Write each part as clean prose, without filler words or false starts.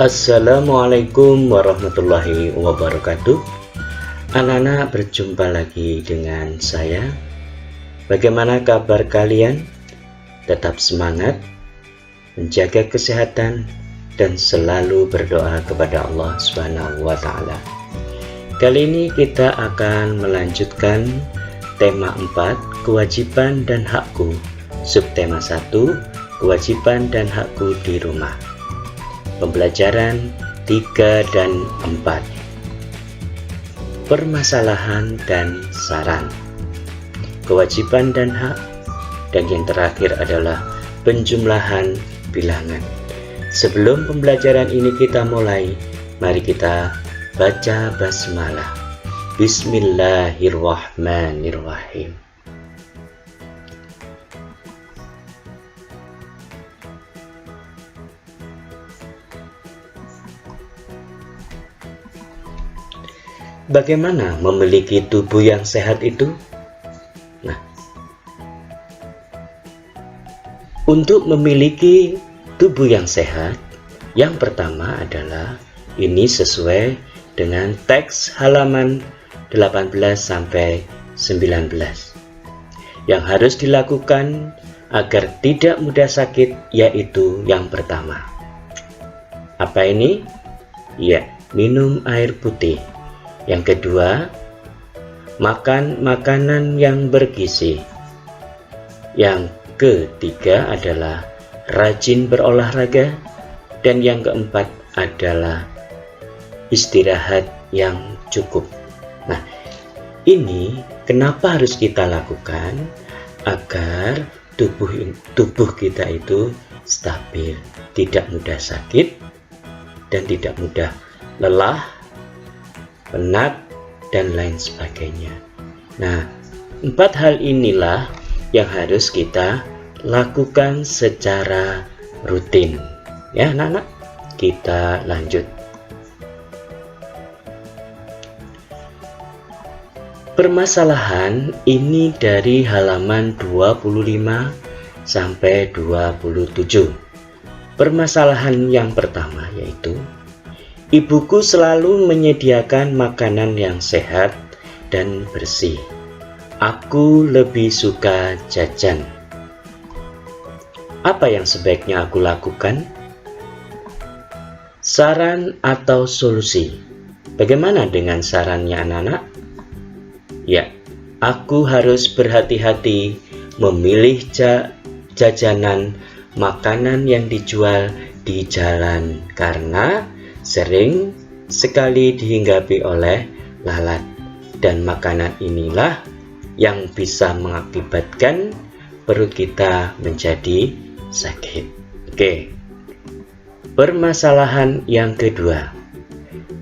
Assalamualaikum warahmatullahi wabarakatuh. Anak-anak, berjumpa lagi dengan saya. Bagaimana kabar kalian? Tetap semangat, menjaga kesehatan, dan selalu berdoa kepada Allah SWT. Kali ini kita akan melanjutkan tema 4, kewajiban dan hakku. Subtema 1, kewajiban dan hakku di rumah. Pembelajaran 3 dan 4. Permasalahan dan saran, kewajiban dan hak, dan yang terakhir adalah penjumlahan bilangan. Sebelum pembelajaran ini kita mulai, mari kita baca basmalah. Bismillahirrahmanirrahim. Bagaimana memiliki tubuh yang sehat itu? Nah, untuk memiliki tubuh yang sehat, yang pertama adalah ini sesuai dengan teks halaman 18-19. Yang harus dilakukan agar tidak mudah sakit yaitu yang pertama. Apa ini? Ya, minum air putih. Yang kedua, makan makanan yang bergizi. Yang ketiga adalah rajin berolahraga. Dan yang keempat adalah istirahat yang cukup. Nah, ini kenapa harus kita lakukan? Agar tubuh kita itu stabil, tidak mudah sakit, dan tidak mudah lelah, penat, dan lain sebagainya. Nah, 4 hal inilah yang harus kita lakukan secara rutin. Ya, anak-anak, kita lanjut. Permasalahan ini dari halaman 25 sampai 27. Permasalahan yang pertama yaitu ibuku selalu menyediakan makanan yang sehat dan bersih. Aku lebih suka jajan. Apa yang sebaiknya aku lakukan? Saran atau solusi? Bagaimana dengan sarannya anak-anak? Ya, aku harus berhati-hati memilih jajanan makanan yang dijual di jalan karena sering sekali dihinggapi oleh lalat, dan makanan inilah yang bisa mengakibatkan perut kita menjadi sakit. Oke. Permasalahan yang kedua.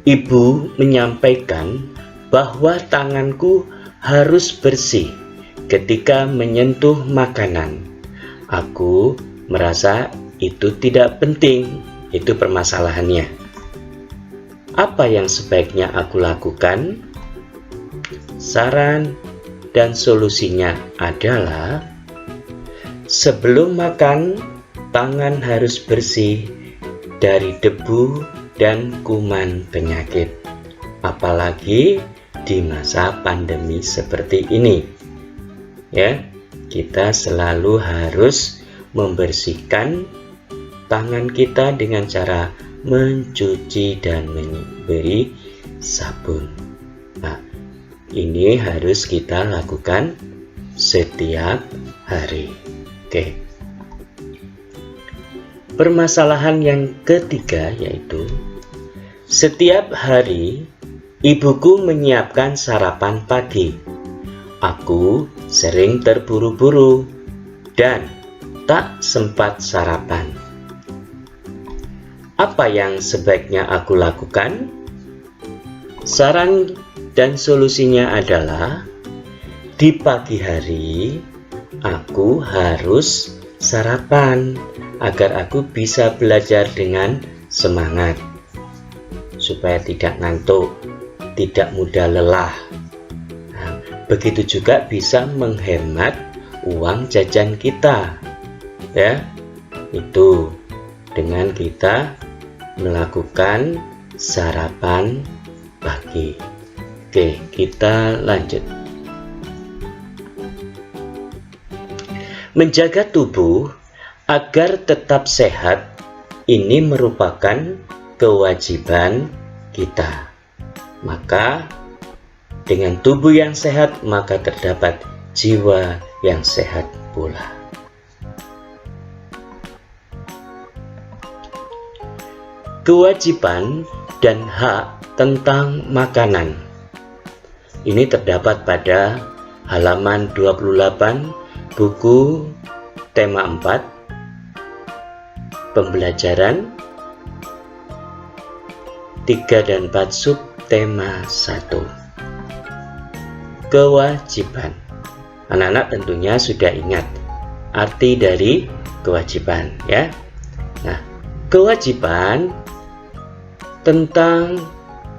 Ibu menyampaikan bahwa tanganku harus bersih ketika menyentuh makanan. Aku merasa itu tidak penting. Itu permasalahannya. Apa yang sebaiknya aku lakukan? Saran dan solusinya adalah sebelum makan, tangan harus bersih dari debu dan kuman penyakit. Apalagi di masa pandemi seperti ini. Ya, kita selalu harus membersihkan tangan kita dengan cara mencuci dan memberi sabun. Nah, ini harus kita lakukan setiap hari. Oke. Permasalahan yang ketiga yaitu setiap hari ibuku menyiapkan sarapan pagi. Aku sering terburu-buru dan tak sempat sarapan. Apa yang sebaiknya aku lakukan? Saran dan solusinya adalah di pagi hari aku harus sarapan agar aku bisa belajar dengan semangat supaya tidak ngantuk, tidak mudah lelah. Nah, begitu juga bisa menghemat uang jajan kita. Ya, itu dengan kita melakukan sarapan pagi. Oke, kita lanjut. Menjaga tubuh agar tetap sehat ini merupakan kewajiban kita. Maka dengan tubuh yang sehat, maka terdapat jiwa yang sehat pula. Kewajiban dan hak tentang makanan. Ini terdapat pada halaman 28 buku tema 4 pembelajaran 3 dan 4 sub tema 1. Kewajiban. Anak-anak tentunya sudah ingat arti dari kewajiban, ya. Nah, kewajiban tentang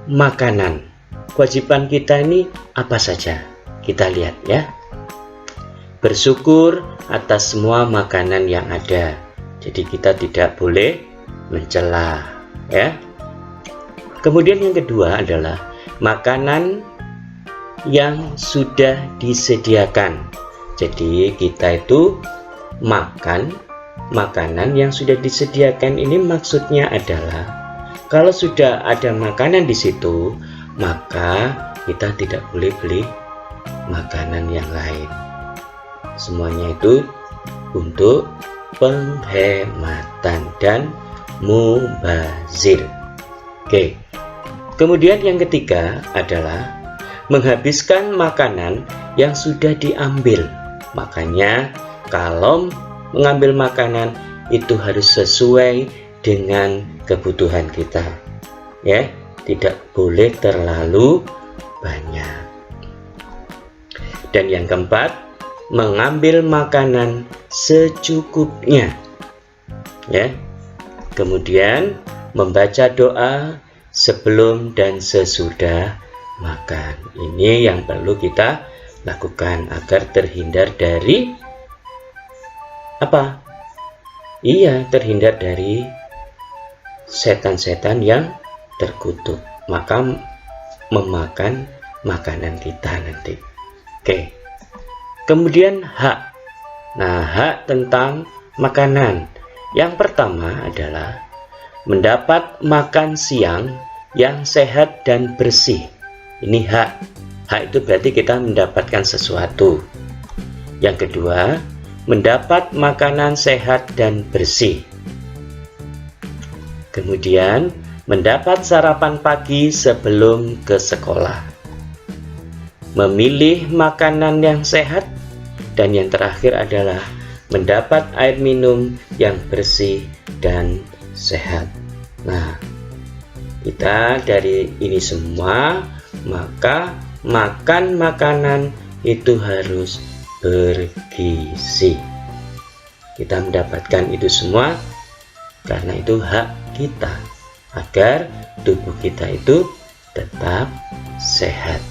makanan. Kewajiban kita ini apa saja? Kita lihat, ya. Bersyukur atas semua makanan yang ada. Jadi kita tidak boleh mencela, ya. Kemudian yang kedua adalah makanan yang sudah disediakan. Jadi kita itu makan makanan yang sudah disediakan. Ini maksudnya adalah kalau sudah ada makanan di situ, maka kita tidak boleh beli makanan yang lain. Semuanya itu untuk penghematan dan mubazir. Oke. Kemudian yang ketiga adalah menghabiskan makanan yang sudah diambil. Makanya kalau mengambil makanan itu harus sesuai dengan kebutuhan kita, ya, tidak boleh terlalu banyak. Dan yang keempat, mengambil makanan secukupnya, ya. Kemudian membaca doa sebelum dan sesudah makan. Ini yang perlu kita lakukan agar terhindar dari apa? Iya, terhindar dari setan-setan yang terkutuk, maka memakan makanan kita nanti. Oke. Kemudian hak. Nah, hak tentang makanan. Yang pertama adalah mendapat makan siang yang sehat dan bersih. Ini hak. Hak itu berarti kita mendapatkan sesuatu. Yang kedua, mendapat makanan sehat dan bersih. Kemudian, mendapat sarapan pagi sebelum ke sekolah. Memilih makanan yang sehat. Dan yang terakhir adalah mendapat air minum yang bersih dan sehat. Nah, kita dari ini semua, maka makan makanan itu harus bergizi. Kita mendapatkan itu semua karena itu hak kita agar tubuh kita itu tetap sehat.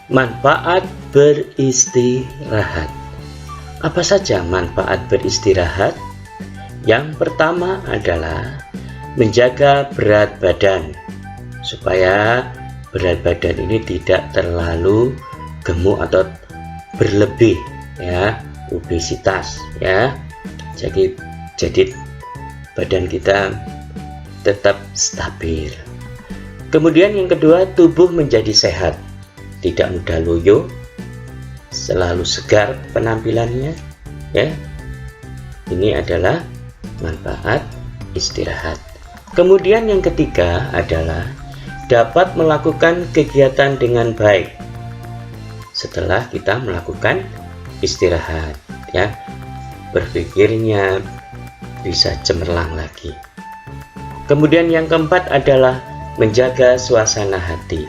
Manfaat beristirahat. Apa saja manfaat beristirahat? Yang pertama adalah menjaga berat badan supaya berat badan ini tidak terlalu gemuk atau berlebih, ya, obesitas, ya. Jadi badan kita tetap stabil. Kemudian yang kedua, tubuh menjadi sehat, tidak mudah loyo, selalu segar penampilannya, ya. Ini adalah manfaat istirahat. Kemudian yang ketiga adalah dapat melakukan kegiatan dengan baik setelah kita melakukan istirahat, ya. Berpikirnya bisa cemerlang lagi. Kemudian yang keempat adalah menjaga suasana hati.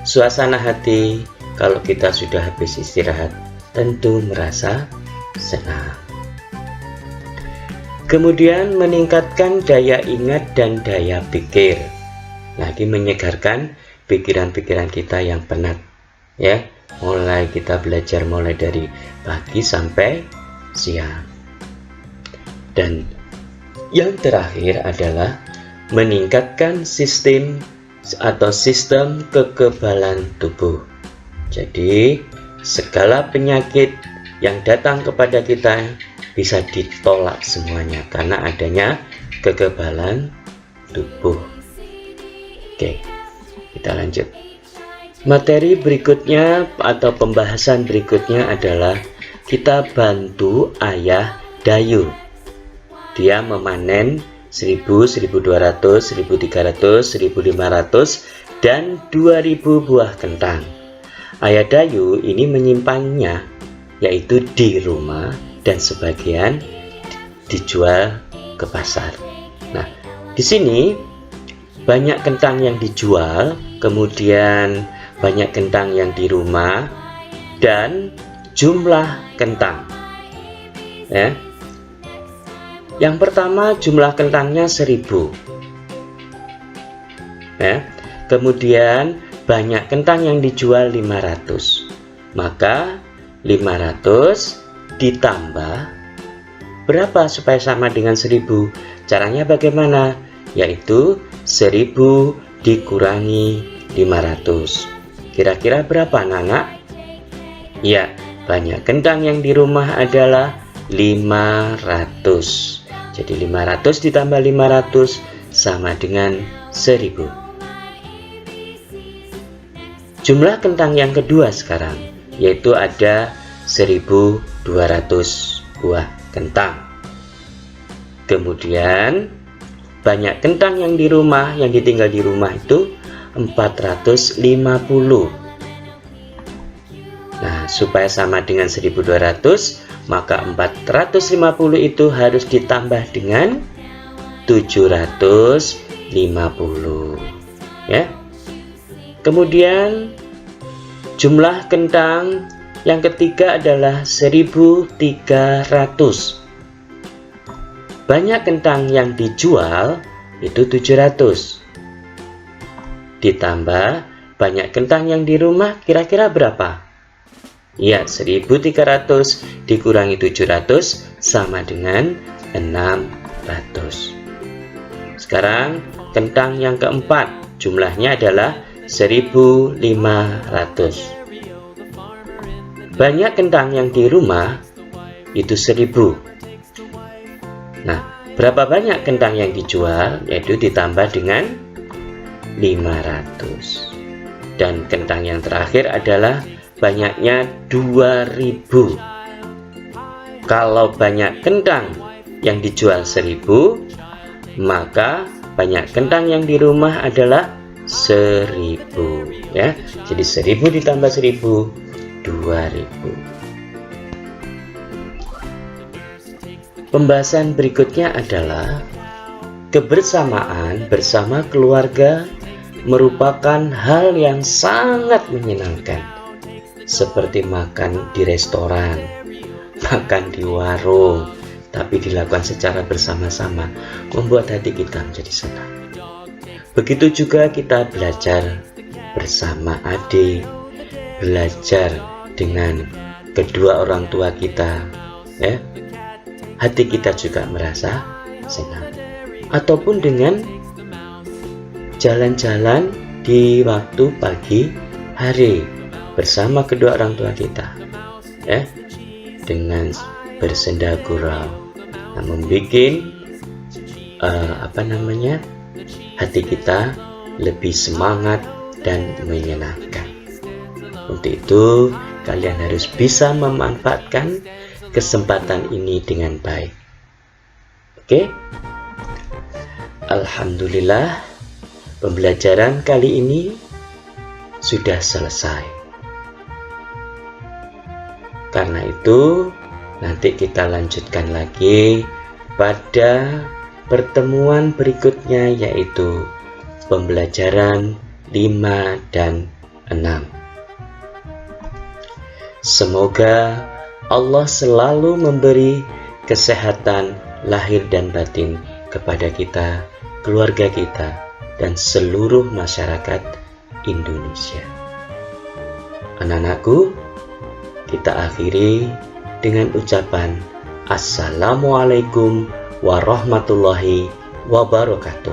Suasana hati kalau kita sudah habis istirahat tentu merasa senang. Kemudian meningkatkan daya ingat dan daya pikir. Lagi menyegarkan pikiran-pikiran kita yang penat, ya. Mulai kita belajar mulai dari pagi sampai siang. Dan yang terakhir adalah meningkatkan sistem kekebalan tubuh. Jadi segala penyakit yang datang kepada kita bisa ditolak semuanya karena adanya kekebalan tubuh. Oke, kita lanjut. Materi berikutnya atau pembahasan berikutnya adalah kita bantu ayah Dayu. Dia memanen 1000, 1200, 1300, 1500 dan 2000 buah kentang. Ayah Dayu ini menyimpannya yaitu di rumah dan sebagian dijual ke pasar. Nah, di sini banyak kentang yang dijual, kemudian banyak kentang yang di rumah, dan jumlah kentang. Ya. Yang pertama jumlah kentangnya 1000. Ya. Kemudian banyak kentang yang dijual 500. Maka 500 ditambah berapa supaya sama dengan 1000? Caranya bagaimana? Yaitu 1000 dikurangi 500. Kira-kira berapa anak-anak? Ya, banyak kentang yang di rumah adalah 500. Jadi 500 ditambah 500 sama dengan 1000. Jumlah kentang yang kedua sekarang, yaitu ada 1200 buah kentang. Kemudian banyak kentang yang di rumah, yang ditinggal di rumah itu 450. Nah, supaya sama dengan 1200, maka 450 itu harus ditambah dengan 750. Ya. Kemudian jumlah kentang yang ketiga adalah 1300. Banyak kentang yang dijual itu 700. Ditambah banyak kentang yang di rumah, kira-kira berapa? Ya, 1300 dikurangi 700 sama dengan 600. Sekarang kentang yang keempat, jumlahnya adalah 1500. Banyak kentang yang di rumah itu 1000. Nah, berapa banyak kentang yang dijual? Yaitu ditambah dengan 500. Dan kentang yang terakhir adalah banyaknya 2000. Kalau banyak kentang yang dijual 1000, maka banyak kentang yang di rumah adalah 1000. Ya, jadi 1000 ditambah 1000, 2000. Pembahasan berikutnya adalah kebersamaan bersama keluarga merupakan hal yang sangat menyenangkan, seperti makan di restoran, makan di warung, tapi dilakukan secara bersama-sama membuat hati kita menjadi senang. Begitu juga kita belajar bersama adik, belajar dengan kedua orang tua kita, ya, hati kita juga merasa senang. Ataupun dengan jalan-jalan di waktu pagi hari bersama kedua orang tua kita, ya, dengan bersenda gurau, membuat hati kita lebih semangat dan menyenangkan. Untuk itu kalian harus bisa memanfaatkan kesempatan ini dengan baik. Oke? Alhamdulillah, pembelajaran kali ini sudah selesai. Karena itu, nanti kita lanjutkan lagi pada pertemuan berikutnya, yaitu pembelajaran 5 dan 6. Semoga Allah selalu memberi kesehatan lahir dan batin kepada kita, keluarga kita, dan seluruh masyarakat Indonesia. Anak-anakku, kita akhiri dengan ucapan Assalamualaikum warahmatullahi wabarakatuh.